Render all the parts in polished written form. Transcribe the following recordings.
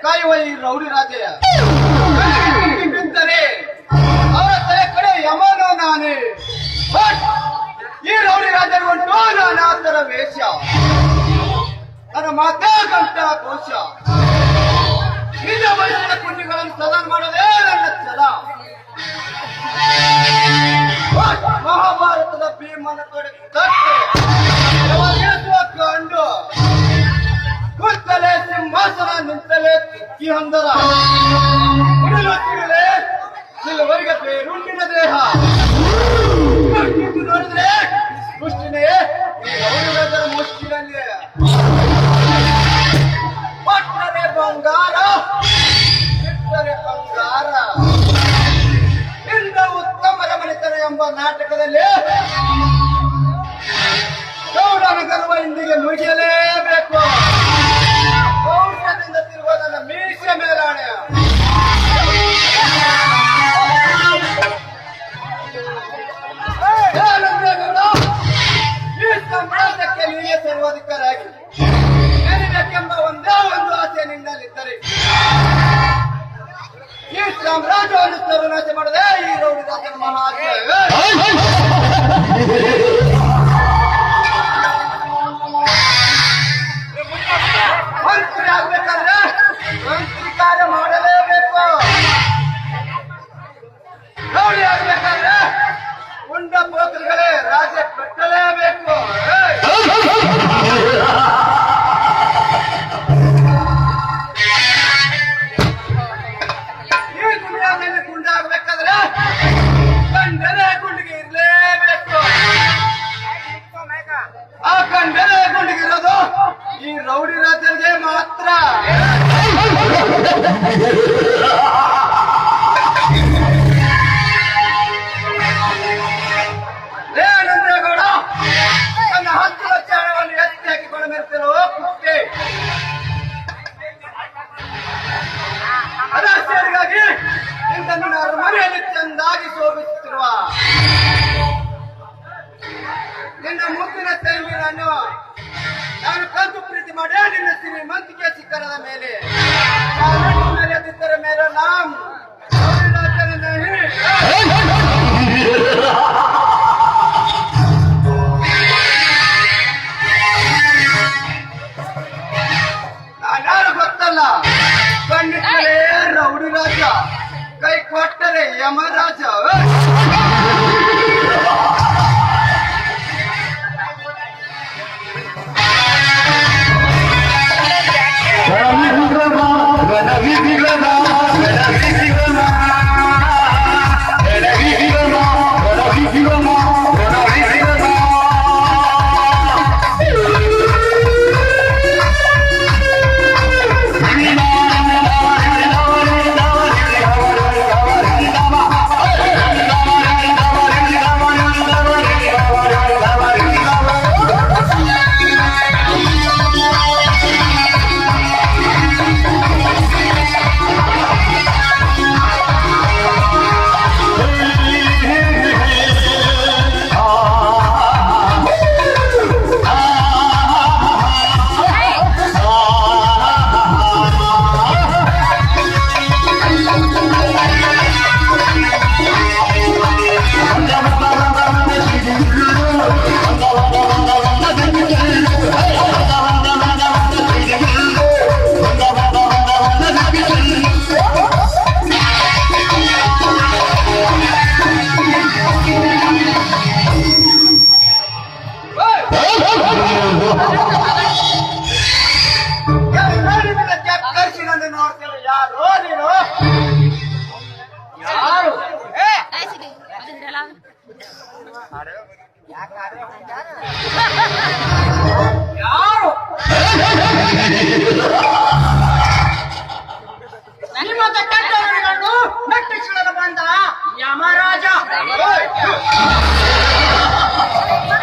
ಕಾಯುವ ಈ ರೌಡಿ ರಾಜೆಯ ಬಿದ್ದರೆ ಅವರ ತಲೆ ಕಡೆ ಯಮನೋ ನಾನೇ. ಈ ರೌಡಿ ರಾಜನ ಉಂಟು ನಾನಾತರ ವೇಷ, ನನ್ನ ಮಾತೇ ಗಂಟ ಕೋಶ. ನಿಜ ವಯಸ್ಸಿನ ಕುಂಡಿಗಳನ್ನು ಸದನ ಮಾಡಲೇ ನನ್ನ ಛಲ. ಮಹಾಭಾರತದ ಭೀಮನ ಕಡೆ ಕಂಡು ಕುತ್ತಲೇ ಸಿಂಹಾಸನ ನಿಂತಲೇ ತಿಕ್ಕಿ ಹೊಂದರ ತಿರುಳೆ ಸಿಲ್ವರಿಗೆ ಬೇರುಂಡಿನ ದೇಹ ನೋಡಿದ್ರೆ ಮುಷ್ಟಿನೇ ಮುಷ್ಟಿನಲ್ಲಿ ಪಟ್ಟರೆ ಬಂಗಾರ ಬಿಟ್ಟರೆ ಬಂಗಾರ. ಇಂದ ಉತ್ತಮರ ಮನೆತನ ಎಂಬ ನಾಟಕದಲ್ಲಿ ಗೌಡನ ಗರ್ವ ಇಂದಿಗೆ ನುಡಿಯಲೇಬೇಕು. ಗೌರವದಿಂದ ತಿರುವ ನನ್ನ ಮೀಸೆ ಮೇಲಾಣೆ. ಈ ಸಾಮ್ರಾಜ್ಯಕ್ಕೆ ನೀನೇ ಸರ್ವಾಧಿಕಾರಾಗಿ ನೆನಬೇಕೆಂಬ ಒಂದೇ ಒಂದು ಆಸೆ ನಿನ್ನಲ್ಲಿದ್ದರೆ ಈ ಸಾಮ್ರಾಜ್ಯವನ್ನು ಸರ್ವನಾಶ ಮಾಡದೆ ಈ ರೌಡಿ ರಾಜನ ಮಹಾಶಯ ಮಂತ್ರಿ ಆಗ್ಬೇಕಾದ್ರೆ ಮಂತ್ರಿ ಕಾರ್ಯ ಮಾಡಲೇಬೇಕು. ರೌಡಿ ಆಗ್ಬೇಕಾದ್ರೆ ಉಂಡ ಪೋತ್ರಿಗಳೇ ರಾಜ್ಯ ಕಟ್ಟಲೇಬೇಕು. ಈ ದುನಿಯಾದಲ್ಲಿ ಗುಂಡ ಆಗ್ಬೇಕಾದ್ರೆ ಗಂಡನೇ ಗುಂಡಿಗೆ ಇರಲೇಬೇಕು. ಆ ಗಂಡನೇ ಗುಂಡಿಗೆ ಇರೋದು ಈ ರೌಡಿ ರಾಜ್ಯರಿಗೆ ಮಾತ್ರ. ರೇಣೇಗೌಡ ನನ್ನ 10 ಲಕ್ಷ ಹಣವನ್ನು ಎತ್ತಿ ಹಾಕಿಕೊಂಡು ಮೆರೆತಿರೋ ಕುತ್ತೆ ಅದರ್ಶಿಯರಿಗಾಗಿ ನಿನ್ನನ್ನು ಅರಮನೆಯಲ್ಲಿ ಚೆಂದಾಗಿ ಶೋಭಿಸುತ್ತಿರುವ ನಿನ್ನ ಮುದ್ದಿನ ತಂಗಿನನ್ನು ನಾನು ಕಂತು ಪ್ರೀತಿ ಮಾಡಿ ನಿನ್ನ ಶ್ರೀಮಂತಿಕೆ ಶಿಖರದ ಮೇಲೆ ಎದ್ದಿದ್ದರ ಮೇಲೆ ನಾವು ನಾನ್ಯಾರು ಗೊತ್ತಲ್ಲ. ಕಣ್ಣಿಟ್ಟರೆ ರೌಡಿ ರಾಜ, ಕೈ ಕೊಟ್ಟರೆ ಯಮರಾಜ. ಬಂದ ಯಮರಾಜ.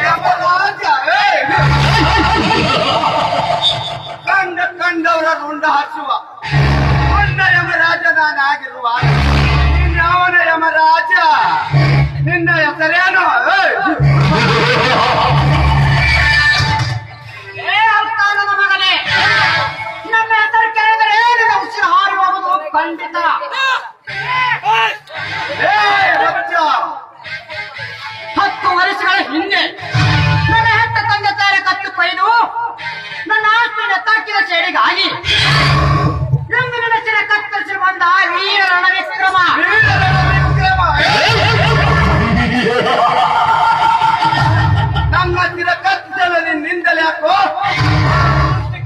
ಯಮರಾಜ ಕಂಡವರ ರುಂಡ ಹಚ್ಚುವ ಕೊಂಡ ಯಮರಾಜ ನಾನಾಗಿರುವ ಯಾವನ ಯಮರಾಜ? ನಿನ್ನ ಹೆಸರೇನು? ನನ್ನ ಮಗನೇ, ನನ್ನ ಹೆಸರು ಕೇಳಿದರೆ ನಿನ್ನ ಉಸಿರು ಹಾರಿ ಹೋಗುವುದು ಖಂಡಿತ. ರಚ್ಚ 10 ವರ್ಷಗಳ ಹಿಂದೆ ನನ್ನ ಹೆತ್ತ ತಂದೆ ತಾಯಿಯ ಕತ್ತು ಕೊಯ್ದು ನನ್ನ ಆಸ್ತಿಯ ತಕ್ಕಿದ ಸೇಡಿಗಾಗಿ ಎಂದು ನೆನೆಸಿದ ಕತ್ತರಿಸಿ ಬಂದ ವೀರ ರಣವಿಕ್ರಮ. ನಮ್ಮ ಹತ್ತಿರ ಕತ್ತಲಲ್ಲಿ ನಿಂದಲೇ ಯಾಕೋ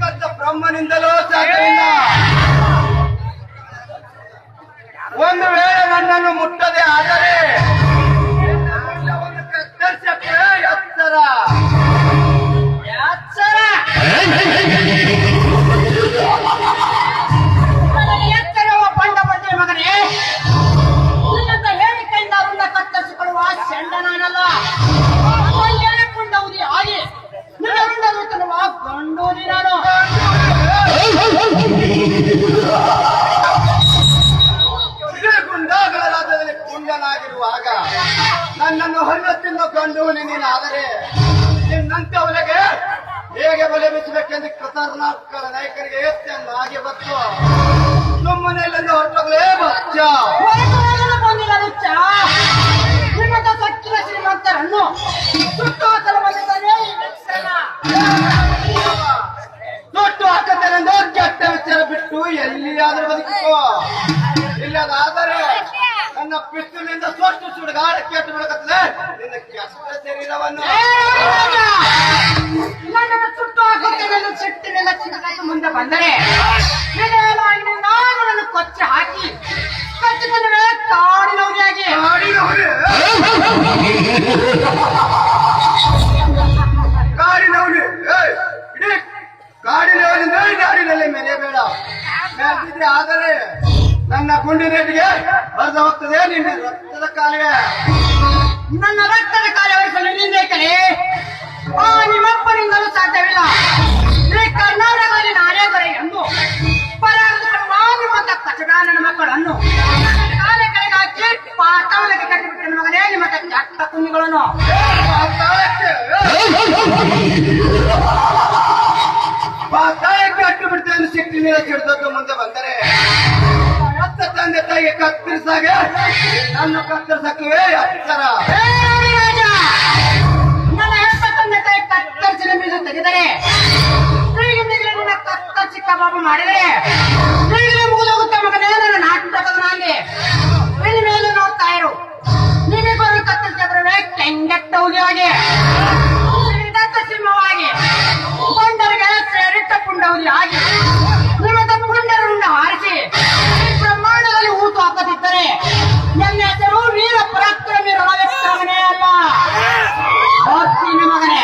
ಕತ್ತ ಬ್ರಹ್ಮನಿಂದಲೂ ಸಾಧ್ಯವಿಲ್ಲ. ಒಂದು ವೇಳೆ ನನ್ನನ್ನು ಮುಟ್ಟದೆ ಆದರೆ ಕತ್ತರಿಸಕ್ಕೆ ಎತ್ತರ ಎತ್ತರವ ಬಂಡ ಬಂದೆ ಮಗನೇ. ನಿನ್ನಂತ ಹೇಳಿಕೆಯಿಂದ ಅವನ್ನ ಕತ್ತರಿಸಿಕೊಳ್ಳುವ ಚೆಂಡ ನಾನಲ್ಲ. ಕುಂಡೌದಿ ಆಗಿ ನಿನ್ನ ರುಂಡಲು ತರುವ ಗಂಡೂದಿ ನಾನು. ಗುಂಡಾಗಳ ರಾಜ್ಯದಲ್ಲಿ ಕುಂಡನಾಗಿರುವಾಗ ನನ್ನನ್ನು ಹೊರತಿಂದ ಕಂಡು ನೀನಾದರೆ ನಿನ್ನಂತವರಿಗೆ ಹೇಗೆ ಬಲೆ ಬಿಚ್ಚಬೇಕೆಂದು ಖತರ್ನಾಕ್ ನಾಯಕರಿಗೆ ಎಷ್ಟೆಂದಾಗಿ ಬತ್ತು ಸುಮ್ಮನೆಯಲ್ಲಿ ಹೊರಟೋಗ್ಲೇ ಬಚ್ಚ. ಬಂದಿಲ್ಲ ರುಚ್ಚ. ನಿಮ್ಮಂತ ಸಕ್ಕಿನ ಶ್ರೀಮಂತರನ್ನು ಸುಟ್ಟು ಹಾಕಲು ಬಂದಿದ್ದಾನೆ ಈ ಮಿತ್ರನ. ಸುಟ್ಟು ಹಾಕುತ್ತೇನೆಂದು ಕೆಟ್ಟ ವಿಚಾರ ಬಿಟ್ಟು ಎಲ್ಲಿಯಾದ್ರೂ ಬದುಕೋ. ಇಲ್ಲದಾದರೆ ನನ್ನ ಪಿಸ್ತೂಲಿಂದ ಸೊಟ್ಟು ಸುಡುಗಾಡ ಕೆಟ್ಟು ಬಿಡಕತ್ತಲೆ ನಿನ್ನ ಕೆಟ್ಟ ಶರೀರವನ್ನು. ನನ್ನನ್ನು ಸುಟ್ಟು ಹಾಕುತ್ತೇನೆ ಸಿಟ್ಟಿನೆಲ್ಲ ಚಿಕ್ಕ ಮುಂದೆ ಬಂದರೆ ನಾನು ನನ್ನ ಕೊಚ್ಚಿ ಹಾಕಿ ಕಚ್ಚಿದ ಕಾಡಿನವರಿಯಾಗಿ ಕಾಡಿನವನು ಇಡೀ ಕಾಡಿನವನಿಂದ ನಾಡಿನಲ್ಲಿ ಮೆರೆಯಬೇಡ. ಮೆರೆದಿದ್ರೆ ಆದರೆ ನನ್ನ ಗುಂಡಿನೇಟಿಗೆ ಬರೆದು ಹೋಗ್ತದೆ ನಿನ್ನ ರಕ್ತದ ಕಾಲುವೆ. ನನ್ನ ರಕ್ತದ ಕಾರ್ಯವಹಿಸಲು ನಿಂದೇಕಲೇ ನಿಮ್ಮಪ್ಪನಿಂದಲೂ ಸಾಧ್ಯವಿಲ್ಲ. ಈ ಕರ್ನಾಟಕದಲ್ಲಿ ನಾನೇ ಬರೆ ಎಂದು ನಿಮ್ಮಂತ ಕಚಡ ನನ್ನ ಮಕ್ಕಳನ್ನು ಕಾಲ ಕೆಳಗೆ ಹಾಕಿ ಪಾತಾಳಕ್ಕೆ ಕಟ್ಟಿಬಿಟ್ಟಿನ ಮಗನೇ ನಿಮ್ಮ ಕೆಟ್ಟ ಕುಂದಿಗಳನ್ನು. ಪಾತಾಳಕ್ಕೆ ಅಟ್ಟು ಬಿಡ್ತೇನೆ ಸಿಟ್ಟಿನಿಂದ ಸಿಡಿದದ್ದು ಮುಂದೆ ಬಂದರೆ ರಕ್ತ ತಂದೆ ತಾಯಿಗೆ ಕತ್ತರಿಸಾಗೆ ನನ್ನ ಕತ್ತರಿಸಕ್ಕೇ ಎತ್ತರ. ನನ್ನ ಹೆತ್ತ ತಂದೆ ತಾಯಿ ಕತ್ತರಿಸಿದ ಮೇಲೆ ತೆಗೆದರೆ ನಿನ್ನ ಕತ್ತ ಚಿಕ್ಕ ಬಾಬು ಮಾಡಿದರೆ ಈಗಲೇ ಮುಗಿದೋಗುತ್ತೆ ಮಗನೇ ನನ್ನ ನಾಟಕದ ನಾಗೆ. ಇನ್ನು ಮೇಲೆ ನೋಡ್ತಾ ಇರು. ನೀನೇ ಬರೋ ಕತ್ತರಿಸಿದ್ರೆ ಕೆಂಗೆಟ್ಟ ಹುಲಿಯಾಗಿ ಸಿಂಹವಾಗಿ ಪುಂಡರಿಗೆ ಸೇರಿಟ್ಟ ಪುಂಡೌದಿ ಆಗಿ ನಿಮ್ಮಂತ ಪುಂಡರುಂಡ ಹಾರಿಸಿ ಬ್ರಹ್ಮಾಂಡದಲ್ಲಿ ಊತು ಹಾಕದಿದ್ದರೆ ನನ್ನ ಹೆಸರು ವೀರ ಪರಾಕ್ರಮಿ ರಣವಿಕ್ರಮನೇ ಅಲ್ಲ. ಹೋಗ್ತೀನಿ ಮಗನೇ.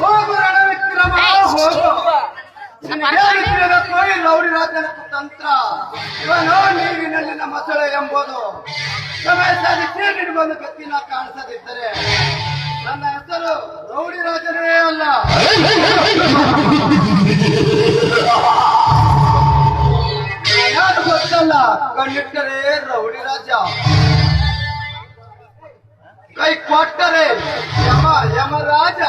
ಹೋಗು ರಣವಿಕ್ರಮ ಹೋಗು. ರೌಡಿ ರಾಜನ ತಂತ್ರ ಇವನು ನೀರಿನಲ್ಲಿನ ಮೊಸಳೆ ಎಂಬುದು ಸಮಯ ಸಾಧಿಸಿ ನಿನಗೊಂದು ಕತ್ತಿನ ಕಾಣಿಸದಿದ್ದರೆ ನನ್ನ ಹೆಸರು ರೌಡಿ ರಾಜನೇ ಅಲ್ಲ. ಯಾರು ಗೊತ್ತಲ್ಲ, ಕಣ್ಣಿಟ್ಟರೆ ರೌಡಿ ರಾಜ, ಕೈ ಕೊಟ್ಟರೆ ಯಮರಾಜ.